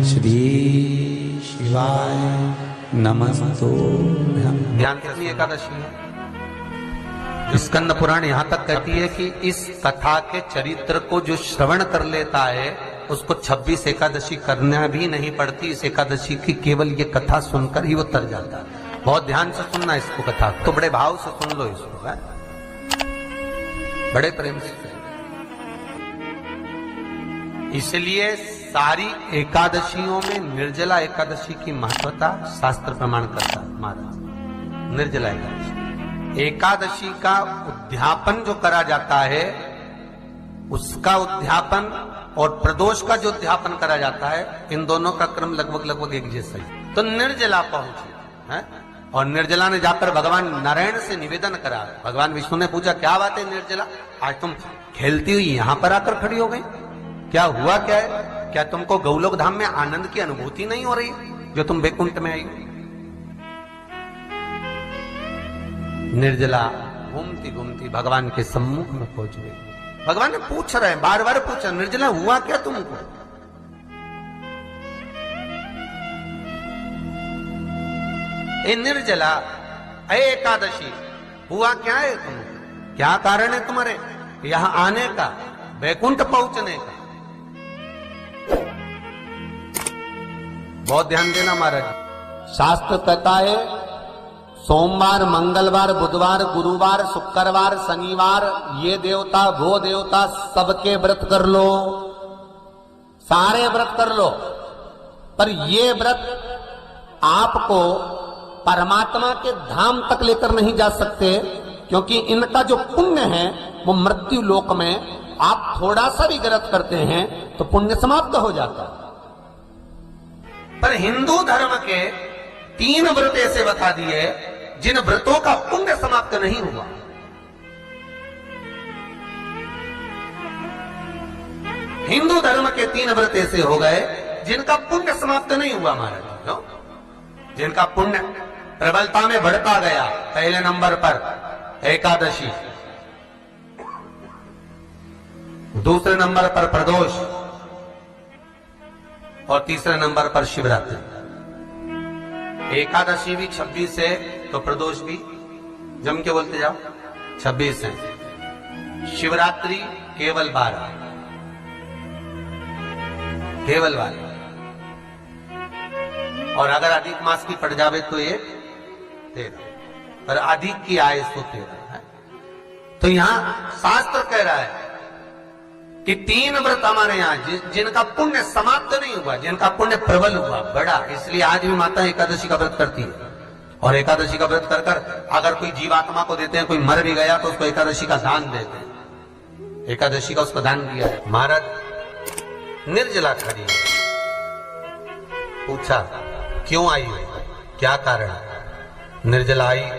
श्री शिवाय नमस्तुभ्यं। ध्यान कितनी एकादशी है? स्कंद पुराण यहां तक कहती है कि इस कथा के चरित्र को जो श्रवण कर लेता है उसको 26 एकादशी करना भी नहीं पड़ती। इस एकादशी की केवल ये कथा सुनकर ही वो तर जाता है। बहुत ध्यान से सुनना इसको, कथा तो बड़े भाव से सुन लो इसको, है? बड़े प्रेम से। इसलिए सारी एकादशियों में निर्जला एकादशी की महत्वता शास्त्र प्रमाण करता है महाराज। निर्जला एकादशी का उद्यापन जो करा जाता है, उसका उद्यापन और प्रदोष का जो उद्यापन करा जाता है, इन दोनों का क्रम लगभग एक जैसा ही। तो निर्जला पहुंची है और निर्जला ने जाकर भगवान नारायण से निवेदन करा। भगवान विष्णु ने पूछा, क्या बात है निर्जला, आज तुम खेलती हुई यहां पर आकर खड़ी हो गई, क्या हुआ क्या है? क्या तुमको गौलोक धाम में आनंद की अनुभूति नहीं हो रही जो तुम वैकुंठ में आई? निर्जला घूमती घूमती भगवान के सम्मुख में पहुंच गई। भगवान ने पूछ रहे हैं, बार बार पूछा, निर्जला हुआ क्या तुमको? ए निर्जला, ए एकादशी, हुआ क्या है तुमको? क्या कारण है तुम्हारे यहां आने का, वैकुंठ पहुंचने का? बहुत ध्यान देना महाराज। शास्त्र कहता है सोमवार, मंगलवार, बुधवार, गुरुवार, शुक्रवार, शनिवार, ये देवता वो देवता सबके व्रत कर लो, सारे व्रत कर लो, पर ये व्रत आपको परमात्मा के धाम तक लेकर नहीं जा सकते, क्योंकि इनका जो पुण्य है वो मृत्यु लोक में आप थोड़ा सा भी गलत करते हैं तो पुण्य समाप्त हो जाता है। पर हिंदू धर्म के 3 व्रत ऐसे बता दिए जिन व्रतों का पुण्य समाप्त नहीं हुआ। हिंदू धर्म के 3 व्रत ऐसे हो गए जिनका पुण्य समाप्त नहीं हुआ महाराज, जिनका पुण्य प्रबलता में बढ़ता गया। पहले नंबर पर एकादशी, दूसरे नंबर पर प्रदोष और तीसरे नंबर पर शिवरात्रि। एकादशी भी 26 है तो प्रदोष भी जम के बोलते जाओ 26 है। शिवरात्रि केवल 12, केवल 12, और अगर अधिक मास की पड़ जावे तो ये 13, पर अधिक की आए तो 13 है। तो यहां शास्त्र कह रहा है कि 3 व्रत हमारे यहाँ जिनका पुण्य समाप्त नहीं हुआ, जिनका पुण्य प्रबल हुआ, बड़ा। इसलिए आज भी माता एकादशी का व्रत करती है, और एकादशी का व्रत कर कर अगर कोई जीवात्मा को देते हैं, कोई मर भी गया तो उसको एकादशी का दान देते हैं। एकादशी का उसको दान दिया है। महाराज निर्जला खड़ी है, पूछा क्यों आई हो, क्या कारण? निर्जला आई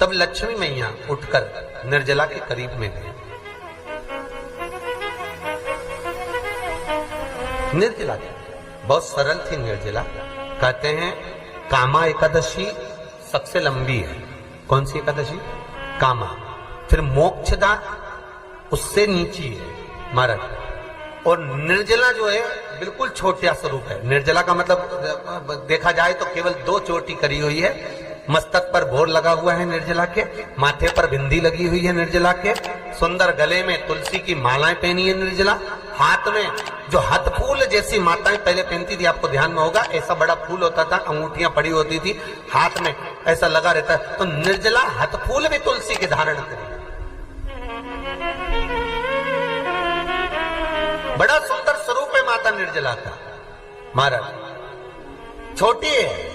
तब लक्ष्मी मैया उठकर निर्जला के करीब में गई। निर्जला बहुत सरल थी निर्जला। कहते हैं कामा एकादशी सबसे लंबी है। कौन सी एकादशी? कामा। फिर मोक्षदा उससे नीची है महाराज। और निर्जला जो है बिल्कुल छोटा स्वरूप है। निर्जला का मतलब देखा जाए तो केवल 2 चोटी करी हुई है। मस्तक पर भोर लगा हुआ है निर्जला के, माथे पर बिंदी लगी हुई है निर्जला के, सुंदर गले में तुलसी की मालाएं पहनी है निर्जला, हाथ में जो हाथ फूल जैसी माताएं पहले पहनती थी, आपको ध्यान में होगा, ऐसा बड़ा फूल होता था, अंगूठियां पड़ी होती थी, हाथ में ऐसा लगा रहता है। तो निर्जला हाथ फूल भी तुलसी के धारण करी। बड़ा सुंदर स्वरूप है माता निर्जला का महाराज। छोटी है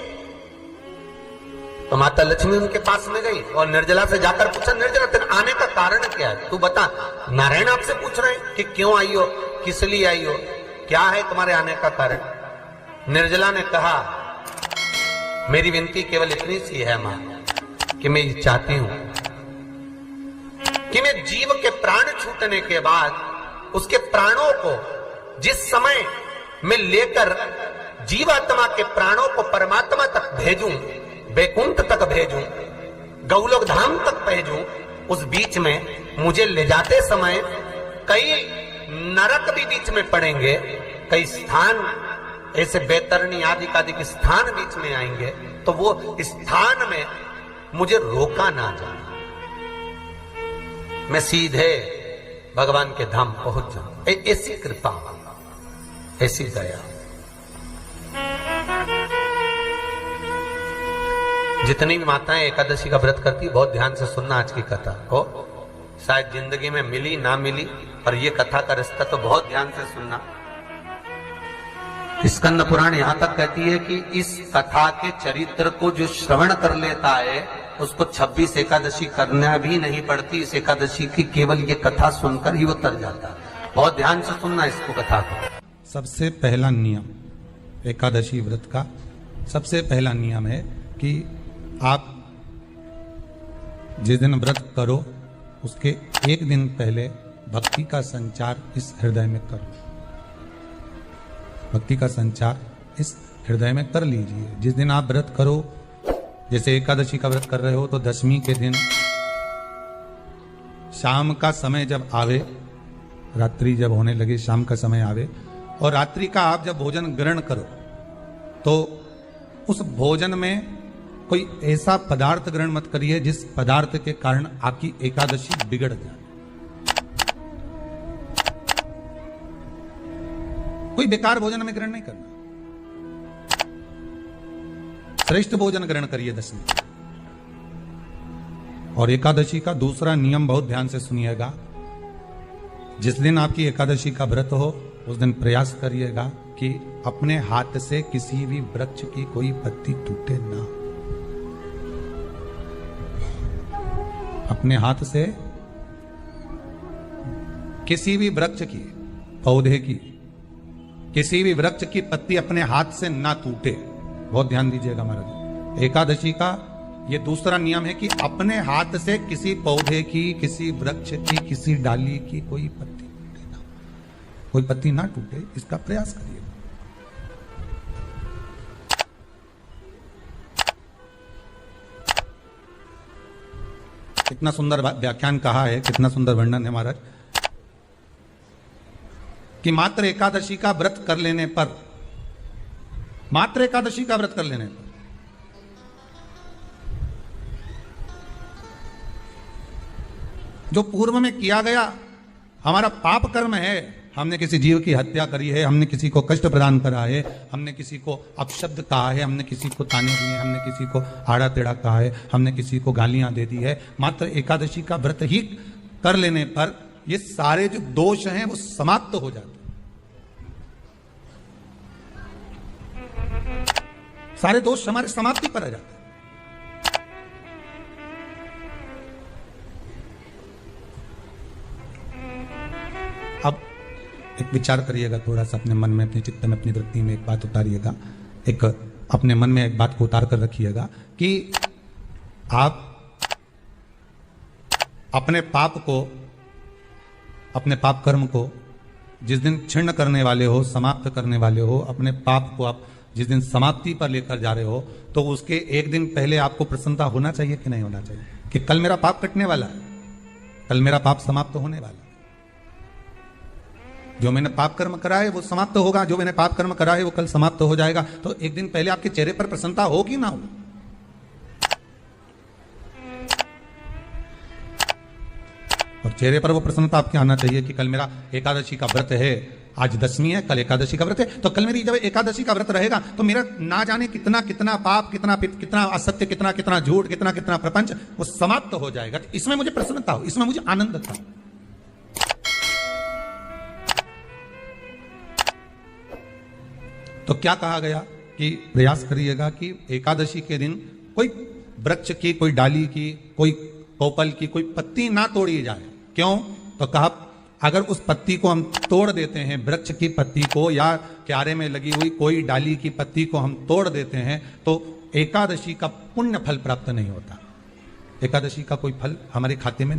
तो माता लक्ष्मी उनके पास में गई और निर्जला से जाकर पूछा, निर्जला तेरे आने का कारण क्या है, तू बता। नारायण आपसे पूछ रहे हैं कि क्यों आई हो, किस लिए आई हो, क्या है तुम्हारे आने का कारण? निर्जला ने कहा, मेरी विनती केवल इतनी सी है मां कि मैं ये चाहती हूं कि मैं जीव के प्राण छूटने के बाद उसके प्राणों को जिस समय मैं लेकर जीवात्मा के प्राणों को परमात्मा तक भेजूं, वैकुंठ तक भेजूं, गौलोक धाम तक भेजूं, उस बीच में मुझे ले जाते समय कई नरक भी बीच में पड़ेंगे, कई स्थान ऐसे बैतरणी आदि स्थान बीच में आएंगे तो वो स्थान में मुझे रोका ना जाए, मैं सीधे भगवान के धाम पहुंच जाऊं। ऐसी कृपा, ऐसी दया। जितनी भी माताएं एकादशी का व्रत करती, बहुत ध्यान से सुनना आज की कथा को। शायद जिंदगी में मिली ना मिली, पर यह कथा का रिश्ता तो बहुत ध्यान से सुनना। स्कंद पुराण यहां तक कहती है कि इस कथा के चरित्र को जो श्रवण कर लेता है उसको 26 एकादशी करना भी नहीं पड़ती। इस एकादशी की केवल ये कथा सुनकर ही वो तर जाता है। बहुत ध्यान से सुनना इसको, कथा को। सबसे पहला नियम एकादशी व्रत का, सबसे पहला नियम है कि आप जिस दिन व्रत करो उसके एक दिन पहले भक्ति का संचार इस हृदय में करो। भक्ति का संचार इस हृदय में कर लीजिए। जिस दिन आप व्रत करो, जैसे एकादशी का व्रत कर रहे हो तो दशमी के दिन शाम का समय जब आवे, रात्रि जब होने लगे, शाम का समय आवे और रात्रि का आप जब भोजन ग्रहण करो तो उस भोजन में कोई ऐसा पदार्थ ग्रहण मत करिए जिस पदार्थ के कारण आपकी एकादशी बिगड़ जाए। कोई बेकार भोजन में ग्रहण नहीं करना, श्रेष्ठ भोजन ग्रहण करिए दशमी। और एकादशी का दूसरा नियम बहुत ध्यान से सुनिएगा। जिस दिन आपकी एकादशी का व्रत हो उस दिन प्रयास करिएगा कि अपने हाथ से किसी भी वृक्ष की कोई पत्ती टूटे ना। अपने हाथ से किसी भी वृक्ष की, पौधे की, किसी भी वृक्ष की पत्ती अपने हाथ से ना टूटे। बहुत ध्यान दीजिएगा महाराज। एकादशी का ये दूसरा नियम है कि अपने हाथ से किसी पौधे की, किसी वृक्ष की, किसी डाली की कोई पत्ती टूटे ना, कोई पत्ती ना टूटे, इसका प्रयास करिए। कितना सुंदर व्याख्यान कहा है, कितना सुंदर वर्णन है महाराज कि मात्र एकादशी का व्रत कर लेने पर, मात्र एकादशी का व्रत कर लेने पर जो पूर्व में किया गया हमारा पाप कर्म है, हमने किसी जीव की हत्या करी है, हमने किसी को कष्ट प्रदान करा है, हमने किसी को अपशब्द कहा है, हमने किसी को ताने दिए, हमने किसी को आड़ा टेढ़ा कहा है, हमने किसी को गालियां दे दी है, मात्र एकादशी का व्रत ही कर लेने पर ये सारे जो दोष हैं वो समाप्त हो जाते हैं। सारे दोष हमारे समाप्ति पर आ जाते हैं। अब एक विचार करिएगा थोड़ा सा अपने मन में, अपने चित्त में, अपनी वृत्ति में एक बात उतारिएगा। एक अपने मन में एक बात को उतार कर रखिएगा कि आप अपने पाप को, अपने पाप कर्म को जिस दिन क्षीण करने वाले हो, समाप्त करने वाले हो, अपने पाप को आप जिस दिन समाप्ति पर लेकर जा रहे हो तो उसके एक दिन पहले आपको प्रसन्नता होना चाहिए कि नहीं होना चाहिए कि कल मेरा पाप कटने वाला है, कल मेरा पाप समाप्त होने वाला है। जो मैंने पाप कर्म करा है वो समाप्त होगा, जो मैंने पाप कर्म करा है वो कल समाप्त हो जाएगा। तो एक दिन पहले आपके चेहरे पर प्रसन्नता हो कि ना हो? और चेहरे पर वो प्रसन्नता आपके आना चाहिए कि कल मेरा एकादशी का व्रत है, आज दशमी है, कल एकादशी का व्रत है, तो कल मेरी जब एकादशी का व्रत रहेगा तो मेरा ना जाने कितना कितना पाप, कितना असत्य, कितना झूठ, कितना प्रपंच वो समाप्त हो जाएगा। तो इसमें मुझे प्रसन्नता हो, इसमें मुझे आनंद था। तो क्या कहा गया कि प्रयास करिएगा कि एकादशी के दिन कोई वृक्ष की, कोई डाली की, कोई कोपल की कोई पत्ती ना तोड़ी जाए। क्यों? तो कहा अगर उस पत्ती को हम तोड़ देते हैं, वृक्ष की पत्ती को या क्यारे में लगी हुई कोई डाली की पत्ती को हम तोड़ देते हैं तो एकादशी का पुण्य फल प्राप्त नहीं होता, एकादशी का कोई फल हमारे खाते में